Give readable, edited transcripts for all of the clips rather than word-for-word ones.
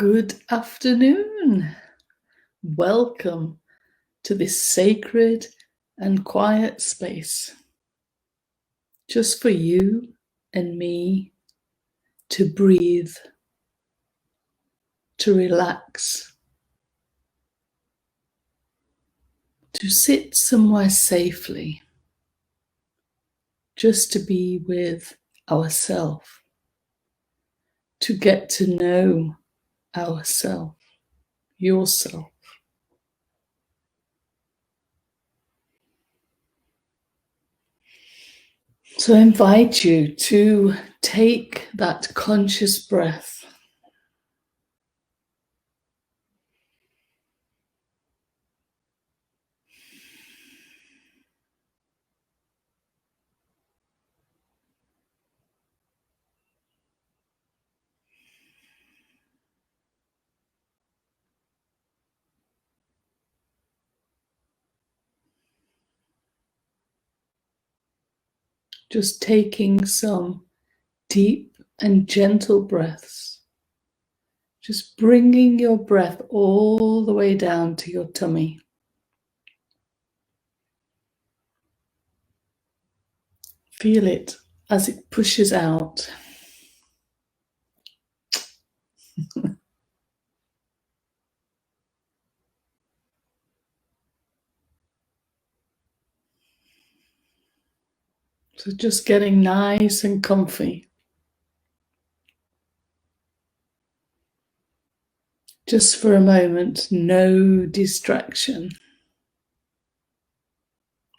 Good afternoon. Welcome to this sacred and quiet space, just for you and me to breathe, to relax, to sit somewhere safely, just to be with ourselves, to get to know ourselves, yourself. So I invite you to take that conscious breath, just taking some deep and gentle breaths, just bringing your breath all the way down to your tummy. Feel it as it pushes out. So just getting nice and comfy. Just for a moment, no distraction.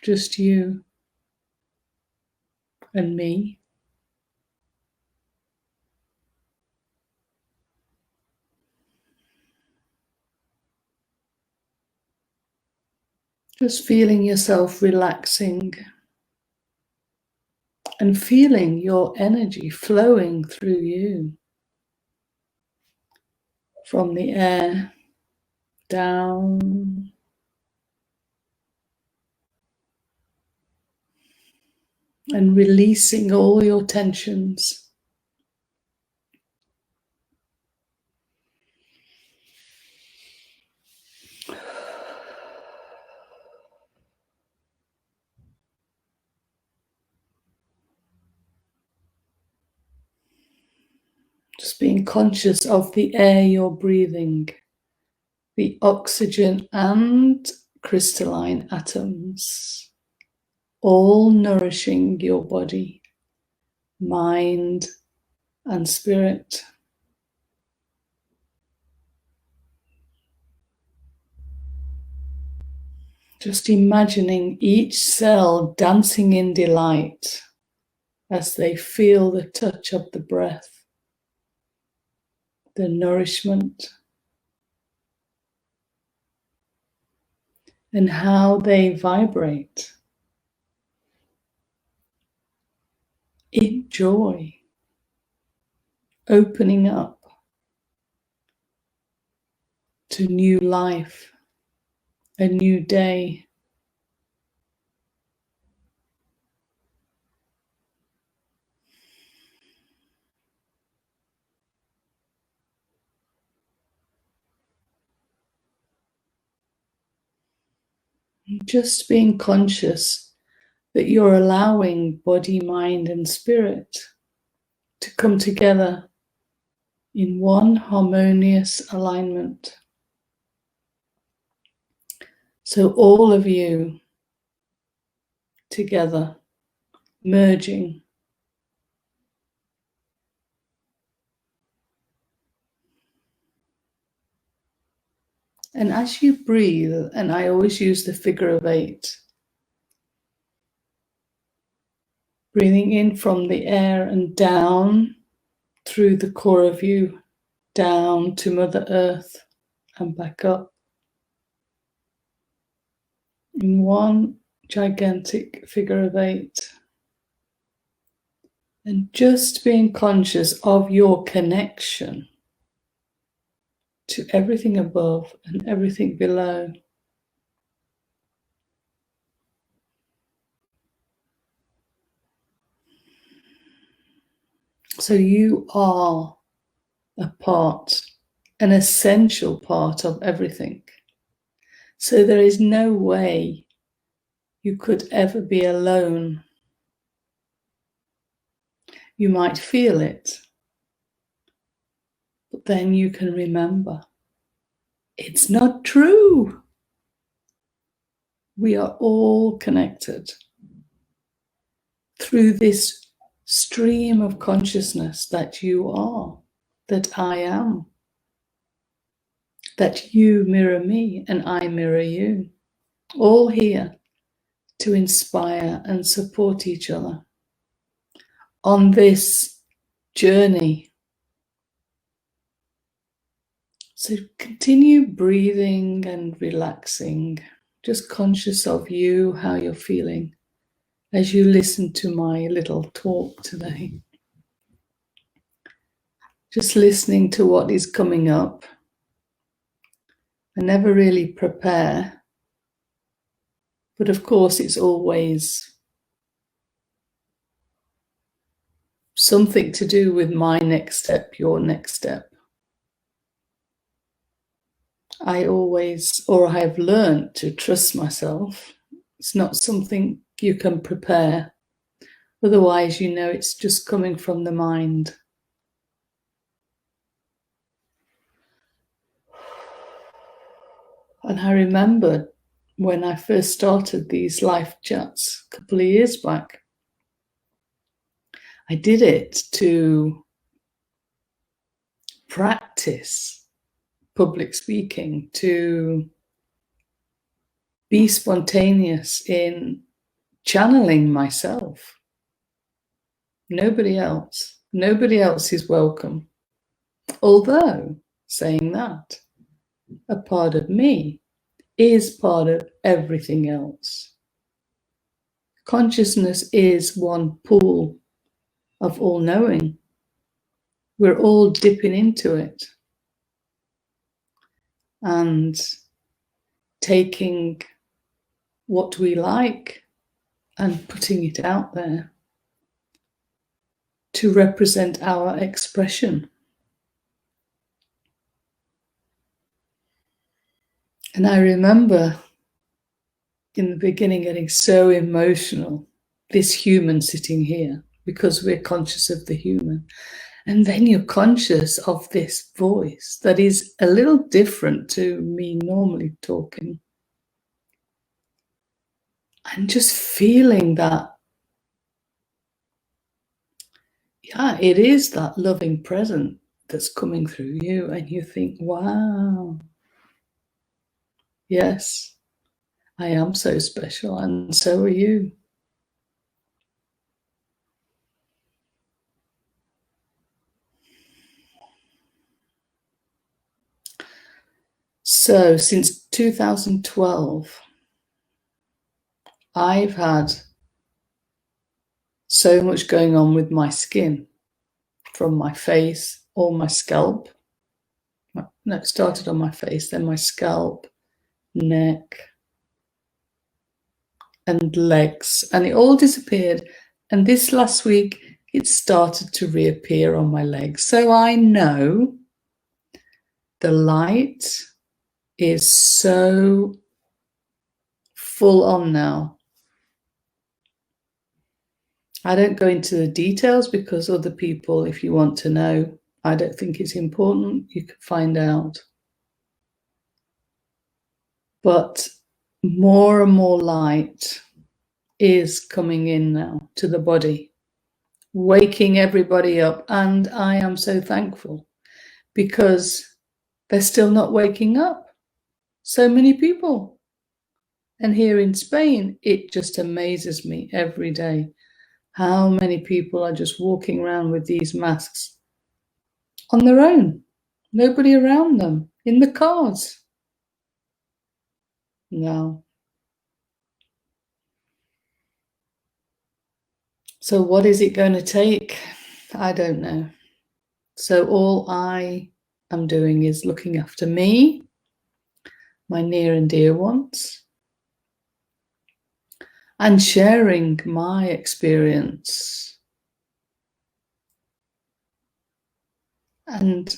Just you and me. Just feeling yourself relaxing and feeling your energy flowing through you from the air down and releasing all your tensions. Just being conscious of the air you're breathing, the oxygen and crystalline atoms, all nourishing your body, mind, and spirit. Just imagining each cell dancing in delight as they feel the touch of the breath, the nourishment, and how they vibrate in joy, opening up to new life, a new day. Just being conscious that you're allowing body, mind, and spirit to come together in one harmonious alignment. So all of you together, merging. And as you breathe, and I always use the figure of 8, breathing in from the air and down through the core of you, down to Mother Earth and back up in one gigantic figure of 8. And just being conscious of your connection to everything above and everything below. So you are a part an essential part of everything. So there is no way you could ever be alone. You might feel it, but then you can remember, it's not true. We are all connected through this stream of consciousness that you are, that I am, that you mirror me and I mirror you, all here to inspire and support each other on this journey. So continue breathing and relaxing, just conscious of you, how you're feeling as you listen to my little talk today. Just listening to what is coming up. I never really prepare, but of course it's always something to do with my next step, your next step. I have learned to trust myself. It's not something you can prepare. Otherwise, you know, it's just coming from the mind. And I remember when I first started these life chats a couple of years back, I did it to practice public speaking, to be spontaneous in channeling myself. Nobody else is welcome. Although, saying that, a part of me is part of everything else. Consciousness is one pool of all knowing. We're all dipping into it and taking what we like and putting it out there to represent our expression. And I remember in the beginning getting so emotional, this human sitting here, because we're conscious of the human. And then you're conscious of this voice that is a little different to me normally talking. And just feeling that, yeah, it is that loving presence that's coming through you. And you think, wow, yes, I am so special, and so are you. So since 2012, I've had so much going on with my skin, from my face or my scalp. No, it started on my face, then my scalp, neck, and legs, and it all disappeared. And this last week, it started to reappear on my legs. So I know the light is so full on now. I don't go into the details because other people, if you want to know, I don't think it's important. You can find out. But more and more light is coming in now to the body, waking everybody up. And I am so thankful because they're still not waking up. So many people. And here in Spain, it just amazes me every day how many people are just walking around with these masks on their own. Nobody around them, in the cars. No. So what is it going to take? I don't know. So all I am doing is looking after me, my near and dear ones, and sharing my experience. And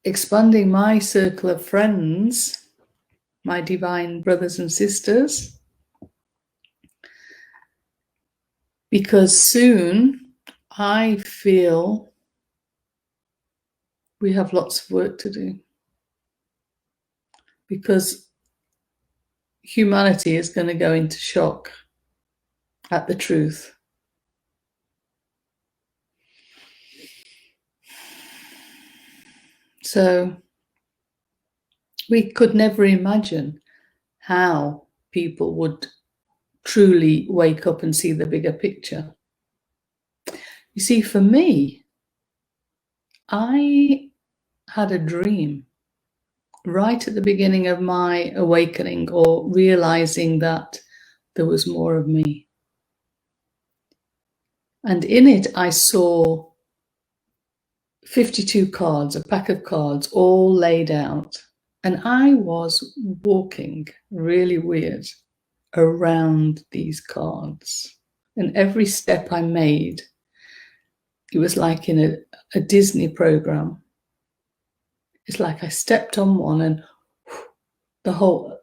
expanding my circle of friends, my divine brothers and sisters, because soon I feel we have lots of work to do, because humanity is going to go into shock at the truth. So we could never imagine how people would truly wake up and see the bigger picture. You see, for me, I had a dream right at the beginning of my awakening, or realizing that there was more of me. And in it, I saw 52 cards, a pack of cards, all laid out. And I was walking really weird around these cards. And every step I made, it was like in a Disney program. It's like I stepped on one and the whole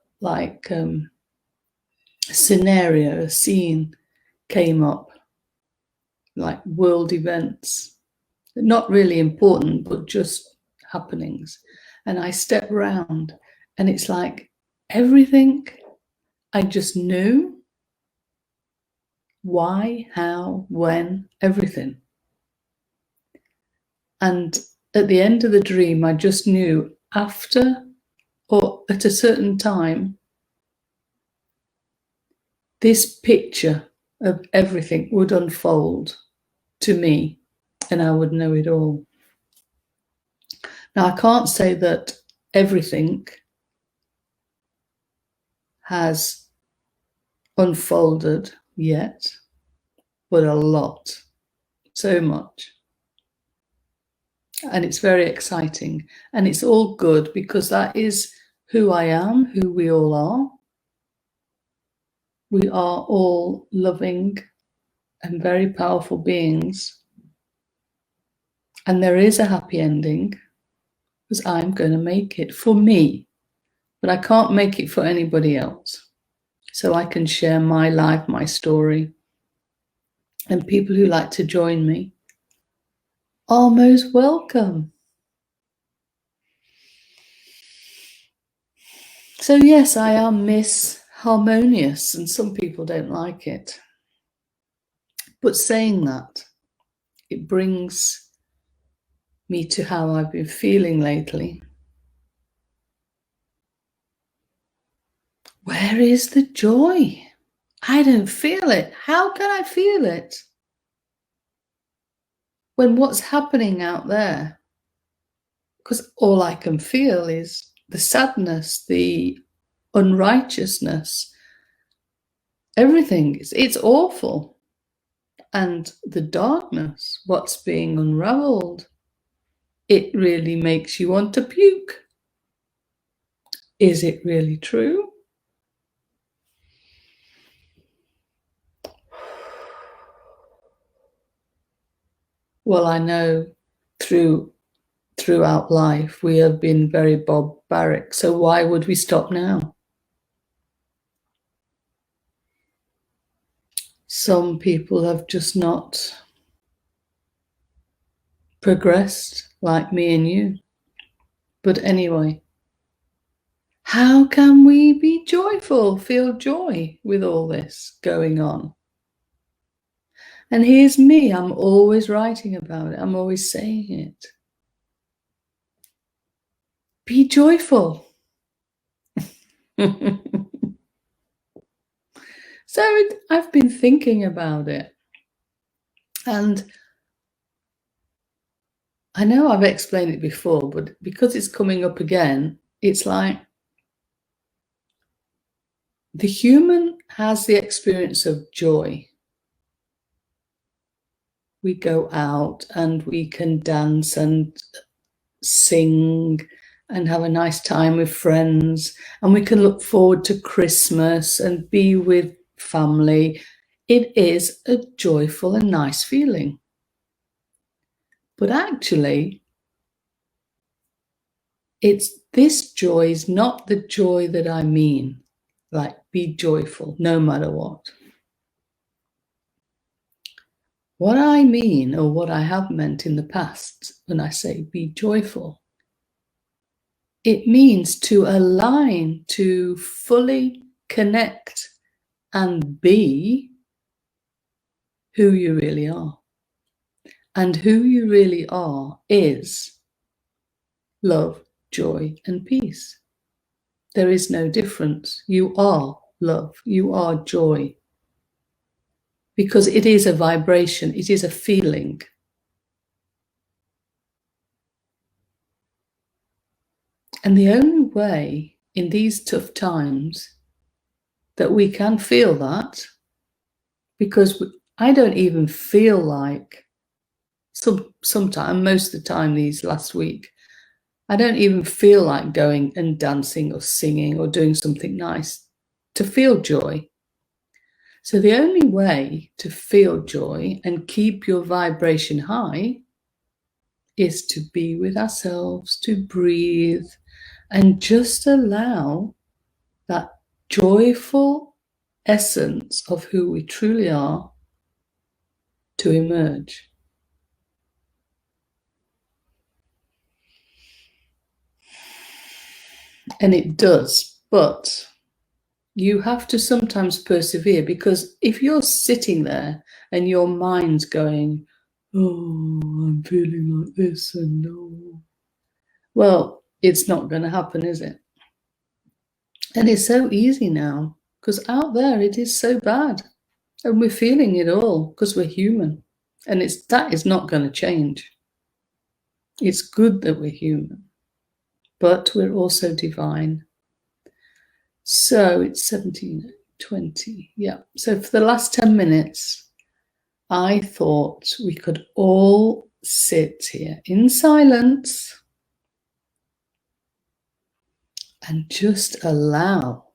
scenario, a scene came up, like world events, not really important, but just happenings. And I stepped around and it's like everything I just knew, why, how, when, everything. And at the end of the dream, I just knew after or at a certain time, this picture of everything would unfold to me and I would know it all. Now, I can't say that everything has unfolded yet, but a lot, so much. And it's very exciting. And it's all good because that is who I am, who we all are. We are all loving and very powerful beings. And there is a happy ending because I'm going to make it for me, but I can't make it for anybody else. So I can share my life, my story, and people who like to join me are most welcome. So yes, I am Miss Harmonious, and some people don't like it. But saying that, it brings me to how I've been feeling lately. Where is the joy? I don't feel it. How can I feel it when what's happening out there? Because all I can feel is the sadness, the unrighteousness, everything. It's awful. And the darkness, what's being unraveled, it really makes you want to puke. Is it really true? Well, I know throughout life we have been very barbaric, so why would we stop now? Some people have just not progressed like me and you. But anyway, how can we be joyful, feel joy with all this going on? And here's me, I'm always writing about it. I'm always saying it. Be joyful. So I've been thinking about it. And I know I've explained it before, but because it's coming up again, it's like the human has the experience of joy. We go out and we can dance and sing and have a nice time with friends, and we can look forward to Christmas and be with family. It is a joyful and nice feeling. But actually, This joy is not the joy that I mean, like be joyful no matter what. What I mean, or what I have meant in the past when I say be joyful, it means to align, to fully connect and be who you really are. And who you really are is love, joy, and peace. There is no difference. You are love. You are joy. Because it is a vibration. It is a feeling. And the only way in these tough times that we can feel that, because I don't even feel like, sometime, most of the time these last week, I don't even feel like going and dancing or singing or doing something nice to feel joy. So the only way to feel joy and keep your vibration high is to be with ourselves, to breathe, and just allow that joyful essence of who we truly are to emerge. And it does, but you have to sometimes persevere, because if you're sitting there and your mind's going, oh, I'm feeling like this and no, well, it's not going to happen, is it? And it's so easy now, because out there it is so bad. And we're feeling it all because we're human. And that is not going to change. It's good that we're human, but we're also divine. So it's 17:20. Yeah. So for the last 10 minutes, I thought we could all sit here in silence and just allow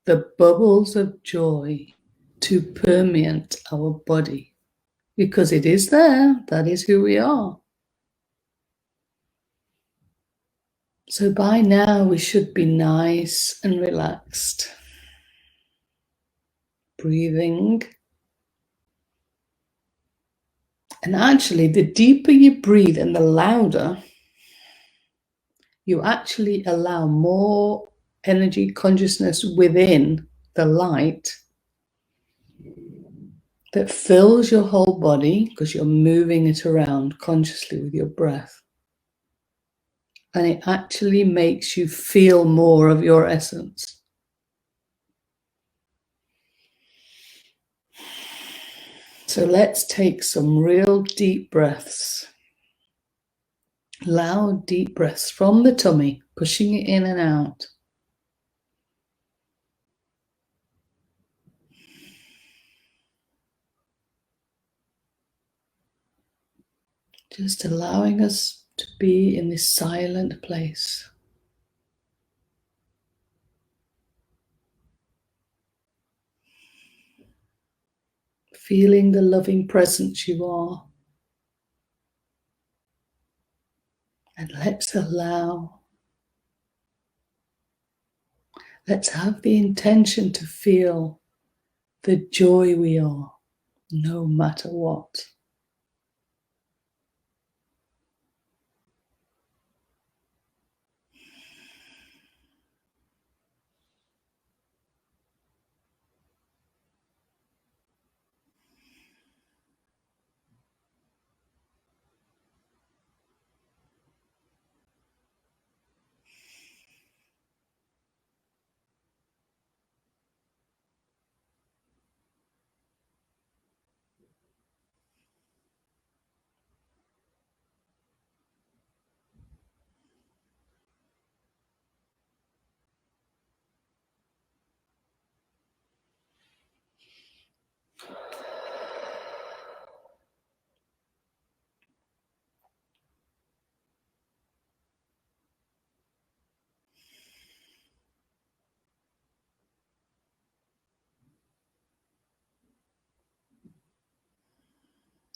the bubbles of joy to permeate our body, because it is there. That is who we are. So by now we should be nice and relaxed. Breathing. And actually, the deeper you breathe and the louder, you actually allow more energy, consciousness within the light that fills your whole body, because you're moving it around consciously with your breath. And it actually makes you feel more of your essence. So let's take some real deep breaths. Loud, deep breaths from the tummy, pushing it in and out. Just allowing us to be in this silent place. Feeling the loving presence you are. And let's have the intention to feel the joy we are, no matter what.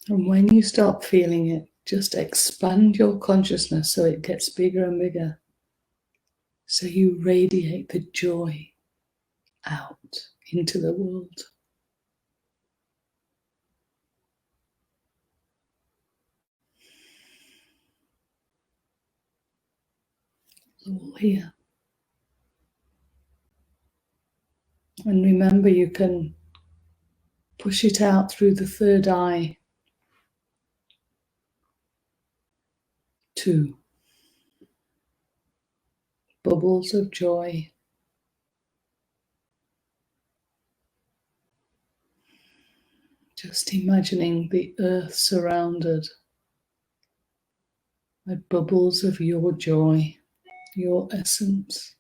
And when you start feeling it, Just expand your consciousness so it gets bigger and bigger. So you radiate the joy out into the world. All here. And remember, you can push it out through the third eye. 2. Bubbles of joy. Just imagining the earth surrounded by bubbles of your joy, your essence.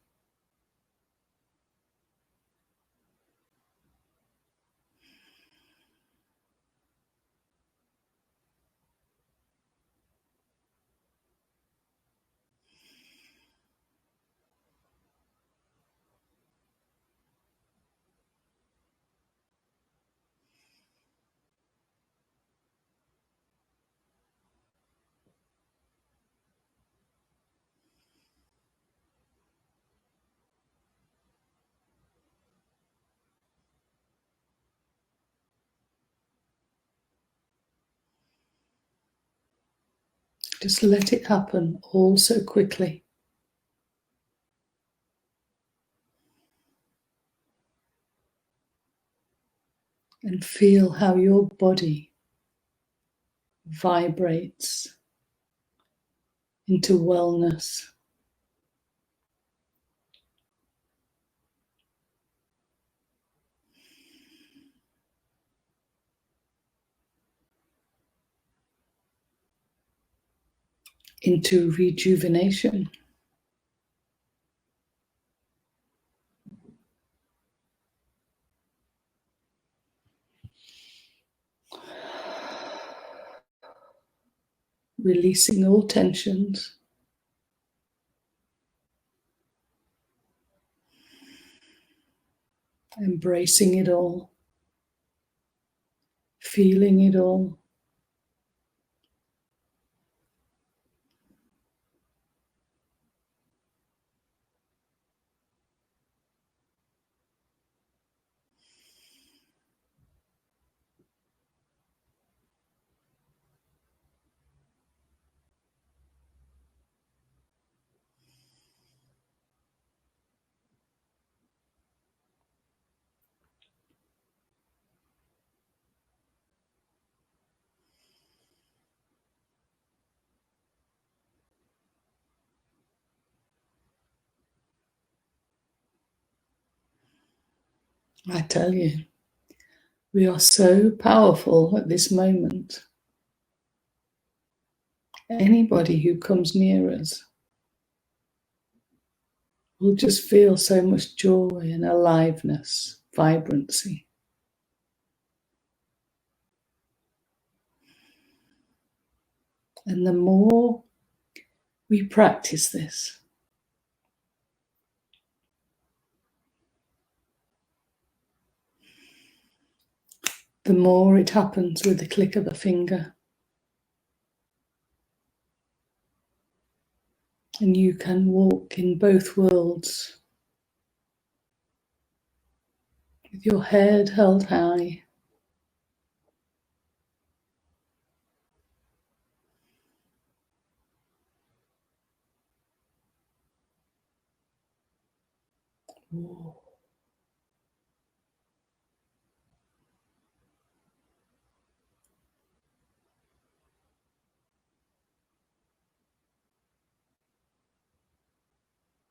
Just let it happen all so quickly. And feel how your body vibrates into wellness. Into rejuvenation. Releasing all tensions. Embracing it all. Feeling it all. I tell you, we are so powerful at this moment. Anybody who comes near us will just feel so much joy and aliveness, vibrancy. And the more we practice this, the more it happens with the click of a finger. And you can walk in both worlds with your head held high. Whoa.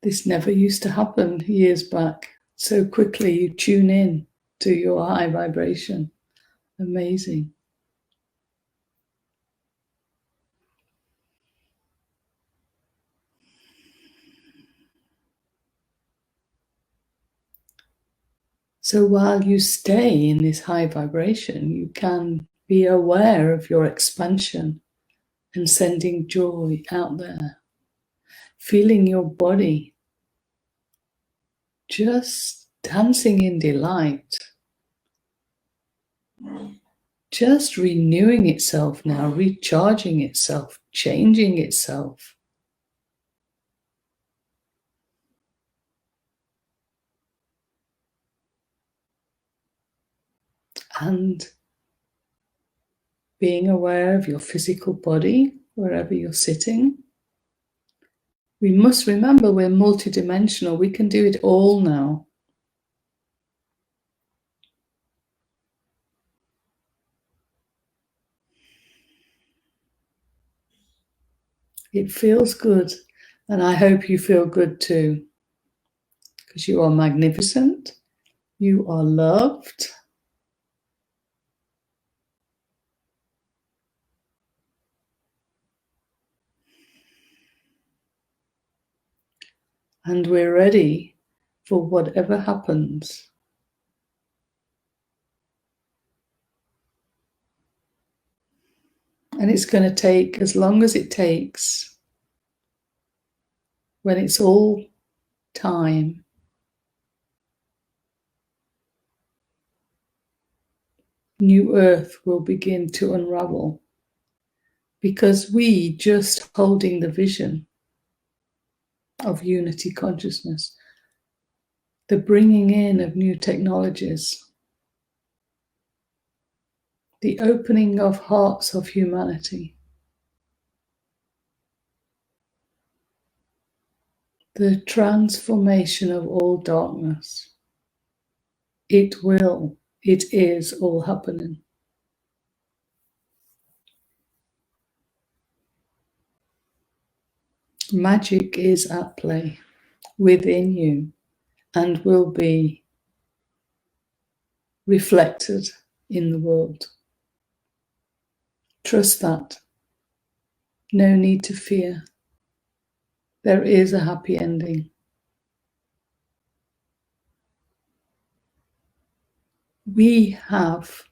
This never used to happen years back. So quickly you tune in to your high vibration. Amazing. So while you stay in this high vibration, you can be aware of your expansion and sending joy out there. Feeling your body just dancing in delight. just renewing itself now, recharging itself, changing itself. And being aware of your physical body, wherever you're sitting. We must remember we're multidimensional. We can do it all now. It feels good, and I hope you feel good too, because you are magnificent, you are loved, and we're ready for whatever happens. And it's going to take as long as it takes. When it's all time, new earth will begin to unravel, because we just holding the vision of unity consciousness, the bringing in of new technologies, the opening of hearts of humanity, the transformation of all darkness. It is all happening. Magic is at play within you and will be reflected in the world. Trust that. No need to fear. There is a happy ending. We have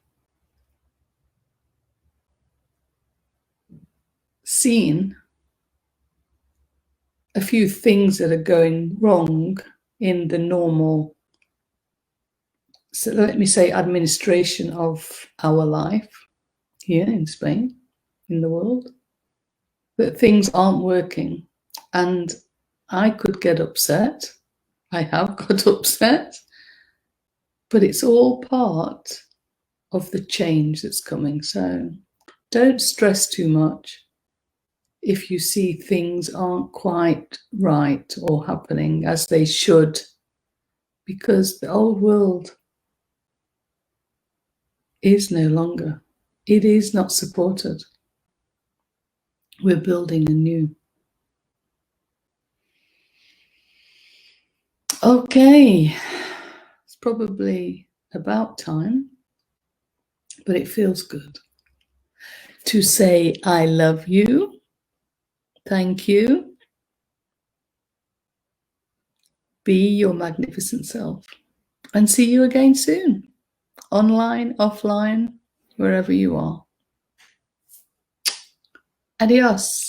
seen a few things that are going wrong in the normal, so let me say, administration of our life here in Spain, in the world, that things aren't working. And I could get upset. I have got upset. But it's all part of the change that's coming. So don't stress too much if you see things aren't quite right or happening as they should, because the old world is no longer. It is not supported. We're building a new. Okay, it's probably about time, but it feels good to say I love you. Thank you. Be your magnificent self. And see you again soon. Online, offline, wherever you are. Adios.